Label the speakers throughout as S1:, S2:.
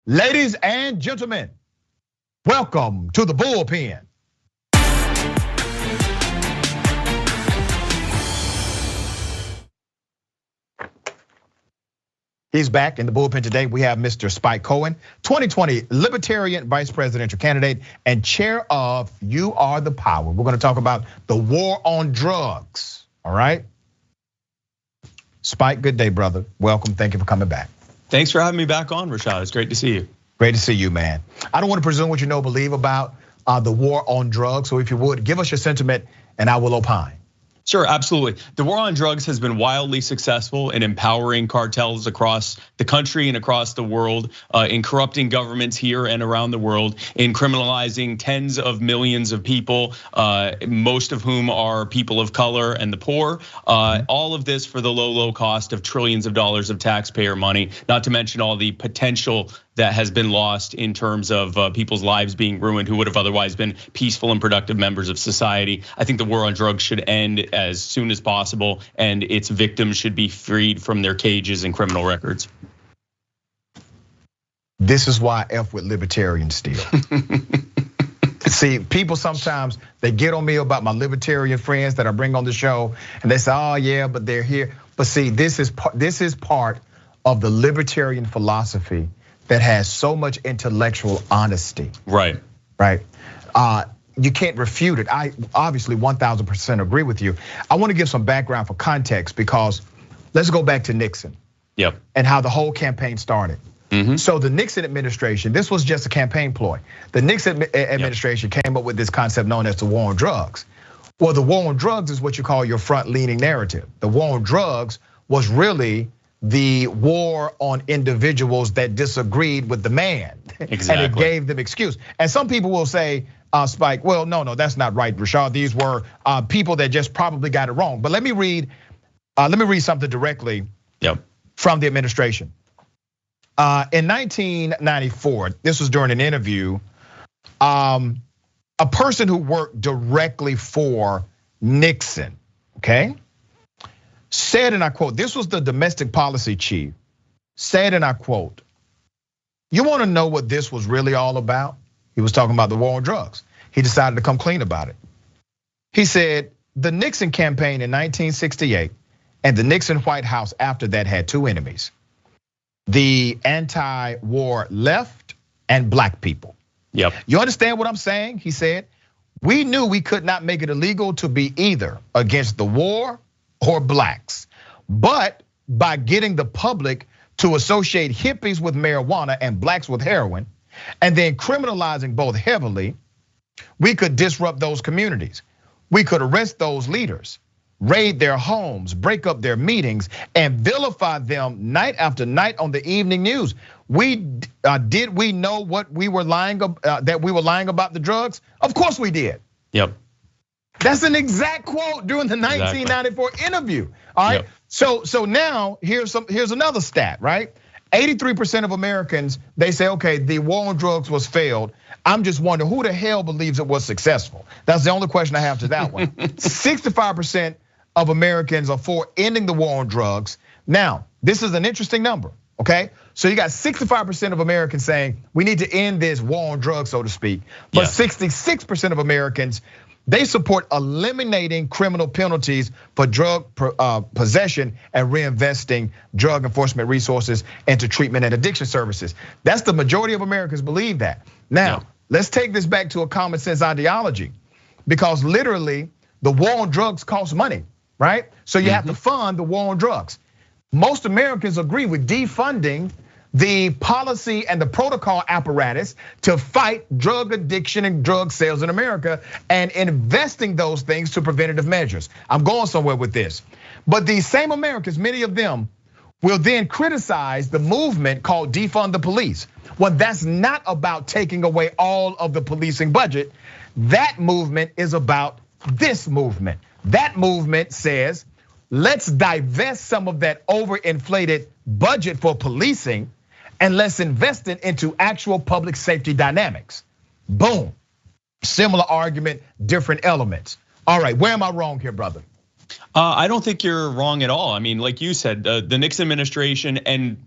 S1: Ladies and gentlemen, welcome to the Bullpen. He's back in the Bullpen today. We have Mr. Spike Cohen, 2020 Libertarian Vice Presidential Candidate and Chair of You Are the Power. We're gonna talk about the war on drugs, all right? Spike, good day, brother. Welcome, thank you for coming back.
S2: Thanks for having me back on, Rashad. It's great to see you.
S1: Great to see you, man. I don't want to presume what you know, believe about the war on drugs. So if you would, give us your sentiment and I will opine.
S2: Sure, absolutely. The war on drugs has been wildly successful in empowering cartels across the country and across the world, in corrupting governments here and around the world, in criminalizing tens of millions of people, most of whom are people of color and the poor. All of this for the low cost of trillions of dollars of taxpayer money, not to mention all the potential that has been lost in terms of people's lives being ruined who would have otherwise been peaceful and productive members of society. I think the war on drugs should end as soon as possible and its victims should be freed from their cages and criminal records.
S1: This is why I F with libertarians still. See, people sometimes, they get on me about my libertarian friends that I bring on the show and they say, oh yeah, but they're here. But see, this is part of the libertarian philosophy that has so much intellectual honesty.
S2: Right.
S1: Right. You can't refute it. I obviously 1000% agree with you. I want to give some background for context because let's go back to Nixon.
S2: Yep.
S1: And how the whole campaign started. So the Nixon administration, this was just a campaign ploy. The Nixon administration came up with this concept known as the war on drugs. Well, the war on drugs is what you call your front-leaning narrative. The war on drugs was really the war on individuals that disagreed with the man.
S2: Exactly.
S1: And it gave them excuse. And some people will say, Spike, well, no, that's not right, Rashad. These were people that just probably got it wrong. But let me read something directly from the administration. In 1994, this was during an interview, a person who worked directly for Nixon, okay? Said, and I quote, this was the domestic policy chief, said, and I quote, you wanna know what this was really all about? He was talking about the war on drugs. He decided to come clean about it. He said, the Nixon campaign in 1968 and the Nixon White House after that had two enemies, the anti-war left and black people.
S2: Yep.
S1: You understand what I'm saying? He said, we knew we could not make it illegal to be either against the war or blacks. But by getting the public to associate hippies with marijuana and blacks with heroin, and then criminalizing both heavily, we could disrupt those communities. We could arrest those leaders, raid their homes, break up their meetings, and vilify them night after night on the evening news. Did we know what we were lying that we were lying about the drugs? Of course we did.
S2: Yep.
S1: That's an exact quote during the 1994 interview. All right. Yep. So now here's another stat, right? 83% of Americans, they say, okay, the war on drugs was failed. I'm just wondering who the hell believes it was successful? That's the only question I have to that one. 65% of Americans are for ending the war on drugs. Now, this is an interesting number, okay? So you got 65% of Americans saying we need to end this war on drugs, so to speak. But 66% of Americans, they support eliminating criminal penalties for drug possession and reinvesting drug enforcement resources into treatment and addiction services. That's the majority of Americans believe that. Now, let's take this back to a common sense ideology, because literally the war on drugs costs money, right? So you have to fund the war on drugs. Most Americans agree with defunding the policy and the protocol apparatus to fight drug addiction and drug sales in America and investing those things to preventative measures. I'm going somewhere with this. But these same Americans, many of them, will then criticize the movement called defund the police. Well, that's not about taking away all of the policing budget. That movement is about this movement. That movement says, let's divest some of that overinflated budget for policing and let's invest it into actual public safety dynamics. Boom. Similar argument, different elements. All right, where am I wrong here, brother?
S2: I don't think you're wrong at all. I mean, like you said, the Nixon administration and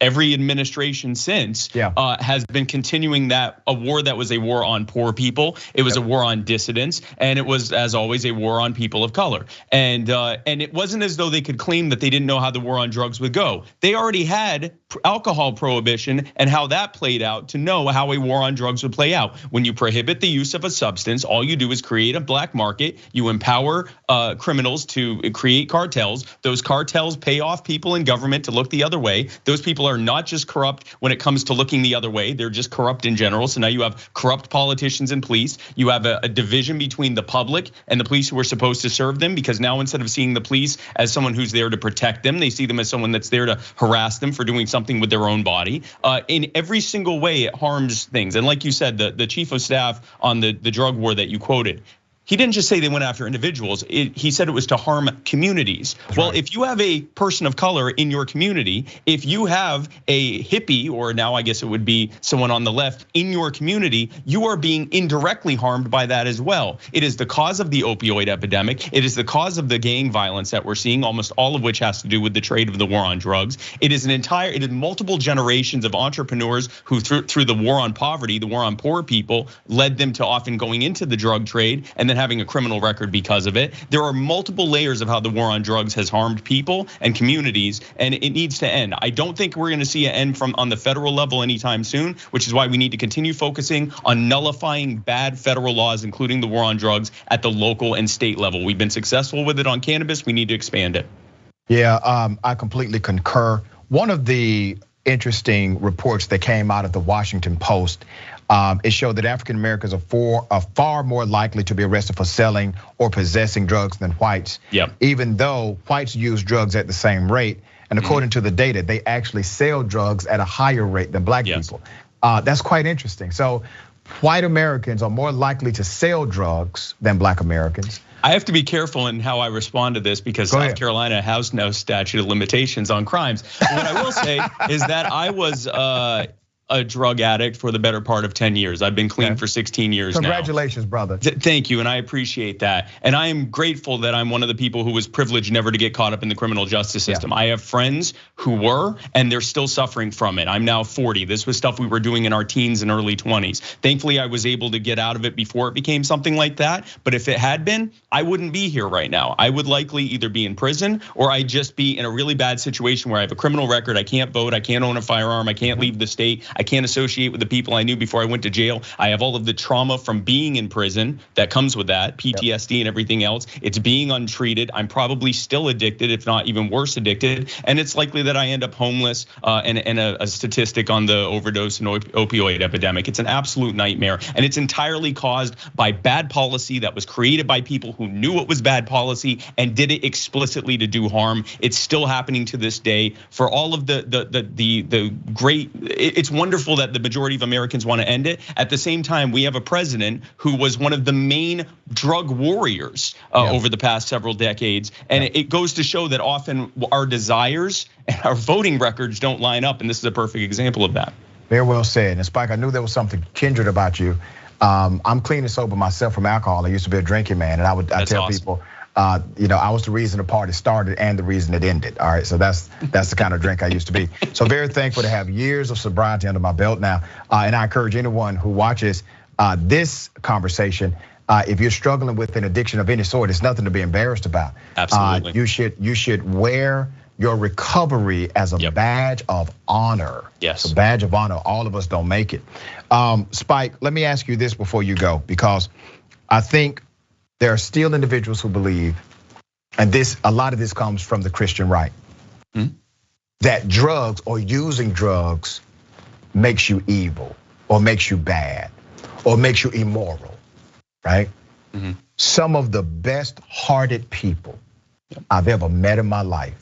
S2: every administration since has been continuing a war that was a war on poor people. It was a war on dissidents, and it was, as always, a war on people of color. And it wasn't as though they could claim that they didn't know how the war on drugs would go. They already had alcohol prohibition and how that played out to know how a war on drugs would play out. When you prohibit the use of a substance, all you do is create a black market. You empower criminals to create cartels. Those cartels pay off people in government to look the other way. Those people are not just corrupt when it comes to looking the other way. They're just corrupt in general. So now you have corrupt politicians and police. You have a division between the public and the police who are supposed to serve them, because now instead of seeing the police as someone who's there to protect them, they see them as someone that's there to harass them for doing something with their own body. In every single way, it harms things. And like you said, the chief of staff on the drug war that you quoted, he didn't just say they went after individuals. He said it was to harm communities. Well, if you have a person of color in your community, if you have a hippie, or now I guess it would be someone on the left in your community, you are being indirectly harmed by that as well. It is the cause of the opioid epidemic. It is the cause of the gang violence that we're seeing, almost all of which has to do with the trade of the war on drugs. It is multiple generations of entrepreneurs who through the war on poverty, the war on poor people, led them to often going into the drug trade and then having a criminal record because of it. There are multiple layers of how the war on drugs has harmed people and communities, and it needs to end. I don't think we're gonna see an end on the federal level anytime soon, which is why we need to continue focusing on nullifying bad federal laws, including the war on drugs, at the local and state level. We've been successful with it on cannabis. We need to expand it.
S1: Yeah, I completely concur. One of the interesting reports that came out of the Washington Post, it showed that African Americans are far more likely to be arrested for selling or possessing drugs than whites. Even though whites use drugs at the same rate, and according to the data, they actually sell drugs at a higher rate than black people. That's quite interesting. So white Americans are more likely to sell drugs than black Americans.
S2: I have to be careful in how I respond to this, because South Carolina has no statute of limitations on crimes. What I will say is that I was a drug addict for the better part of 10 years. I've been clean for 16 years now.
S1: Congratulations, brother.
S2: Thank you, and I appreciate that. And I am grateful that I'm one of the people who was privileged never to get caught up in the criminal justice system. I have friends who were, and they're still suffering from it. I'm now 40. This was stuff we were doing in our teens and early 20s. Thankfully, I was able to get out of it before it became something like that. But if it had been, I wouldn't be here right now. I would likely either be in prison, or I'd just be in a really bad situation where I have a criminal record, I can't vote, I can't own a firearm, I can't leave the state, I can't associate with the people I knew before I went to jail. I have all of the trauma from being in prison that comes with that, PTSD and everything else. It's being untreated. I'm probably still addicted, if not even worse addicted. And it's likely that I end up homeless, and a statistic on the overdose and opioid epidemic. It's an absolute nightmare. And it's entirely caused by bad policy that was created by people who knew it was bad policy and did it explicitly to do harm. It's still happening to this day. For all of the great, it's wonderful that the majority of Americans want to end it. At the same time, we have a president who was one of the main drug warriors over the past several decades. And it goes to show that often our desires and our voting records don't line up. And this is a perfect example of that.
S1: Very well said. And Spike, I knew there was something kindred about you. I'm clean and sober myself from alcohol. I used to be a drinking man, and I tell people, I was the reason the party started and the reason it ended. All right, so that's the kind of drink I used to be. So very thankful to have years of sobriety under my belt now. And I encourage anyone who watches this conversation, if you're struggling with an addiction of any sort, it's nothing to be embarrassed about.
S2: Absolutely.
S1: You should wear your recovery as a badge of honor.
S2: Yes.
S1: It's a badge of honor. All of us don't make it. Spike, let me ask you this before you go, because I think there are still individuals who believe, and a lot of this comes from the Christian right, that drugs or using drugs makes you evil or makes you bad or makes you immoral, right? Some of the best hearted people I've ever met in my life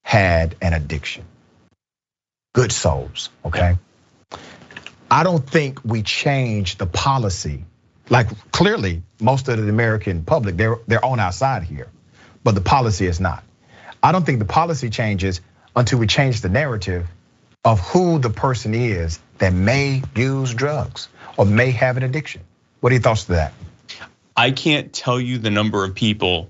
S1: had an addiction. Good souls, okay? I don't think we changed the policy. Like clearly, most of the American public, they're on our side here, but the policy is not. I don't think the policy changes until we change the narrative of who the person is that may use drugs or may have an addiction. What are your thoughts to that?
S2: I can't tell you the number of people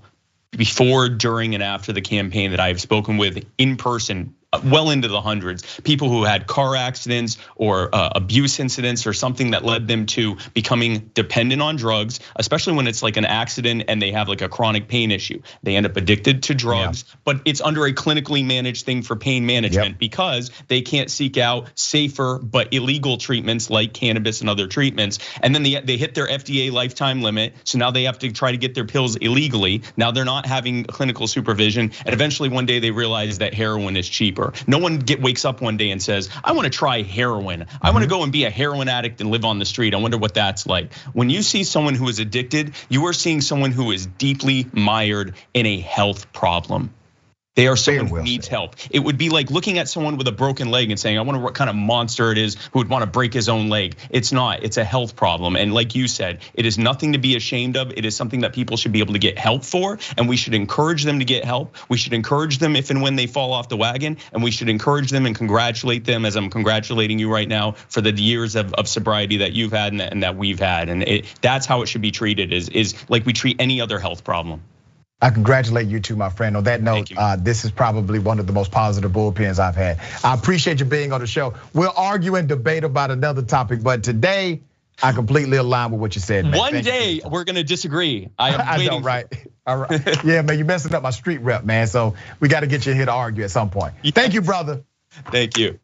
S2: before, during, and after the campaign that I have spoken with in person well into the hundreds. People who had car accidents or abuse incidents or something that led them to becoming dependent on drugs, especially when it's like an accident and they have like a chronic pain issue. They end up addicted to drugs, but it's under a clinically managed thing for pain management because they can't seek out safer but illegal treatments like cannabis and other treatments. And then they hit their FDA lifetime limit. So now they have to try to get their pills illegally. Now they're not having clinical supervision. And eventually one day they realize that heroin is cheaper. No one wakes up one day and says, I want to try heroin. I want to go and be a heroin addict and live on the street. I wonder what that's like. When you see someone who is addicted, you are seeing someone who is deeply mired in a health problem. They are someone who needs help. It would be like looking at someone with a broken leg and saying, I wonder what kind of monster it is who would want to break his own leg. It's not, it's a health problem. And like you said, it is nothing to be ashamed of. It is something that people should be able to get help for. And we should encourage them to get help. We should encourage them if and when they fall off the wagon. And we should encourage them and congratulate them, as I'm congratulating you right now, for the years of sobriety that you've had and that we've had. And that's how it should be treated, is like we treat any other health problem.
S1: I congratulate you too, my friend. On that note, this is probably one of the most positive bullpens I've had. I appreciate you being on the show. We'll argue and debate about another topic, but today I completely align with what you said, man.
S2: One day we're gonna disagree.
S1: I know, right? All right. Yeah, man, you're messing up my street rep, man. So we got to get you here to argue at some point. Thank you, brother.
S2: Thank you.